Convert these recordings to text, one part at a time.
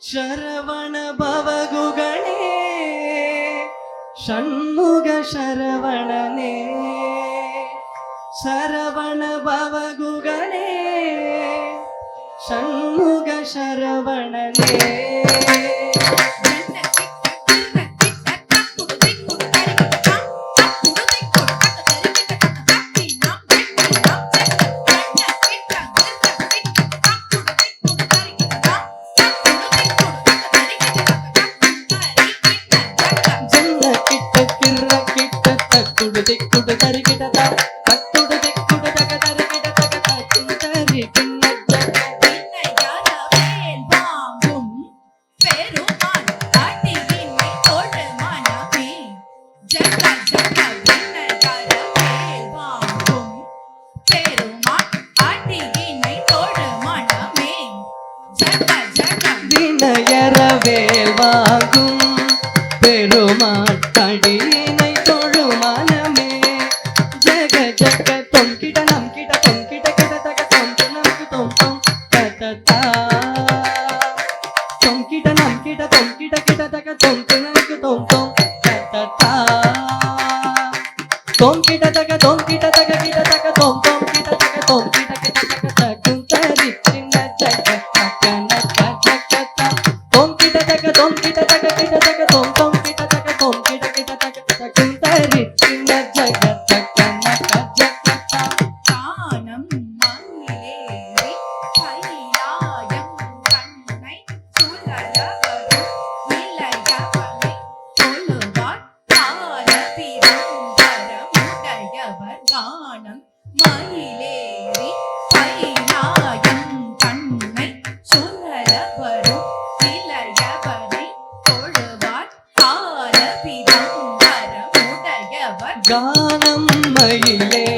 ಶರವಣ ಭವಗುಗಣೇ ಷಣ್ಮುಗ ಶರವಣನೇ ಶರವಣ ಭವಗುಗಣೇ ಷಣ್ಮುಗ ಶರವಣನೇ வினயரவேல் வாங்கும் பெருமாள் அடியினை தொழும் மனமே ஜக ஜக தொங்கிட நம்கிட தொங்கிட கிட தக தொங்கு நமக்கு தொங்கும் தததா தொங்கிட நம்கிட தொங்கிட கிட தக தொங்கு நமக்கு தொங்கும் தததா தொங்கிட தக கிட தக தொங்கும் கிட தக தொங்கிட கிட தக தகும் தரி சின்ன ஜக கானம் மயிலேறி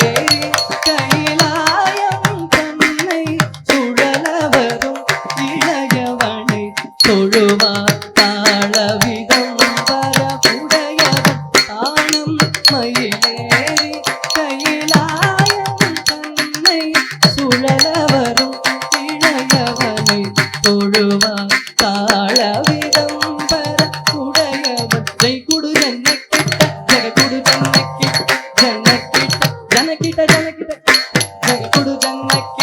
கைலாயம் தன்னை சுழலவரும் இளையவனை தொழுவார் தாளவிதம் வரவுடையவன் தானம் மயிலேறி கைலாயம் தன்னை சுழலவரும் இளையவனை தொழுவார் தாளவிதம் வரவுடையவன் குடு என்ன ஜனக்கிட்ட ஜனக்கிட்ட ஜனக்குடு ஜனக்கிட்ட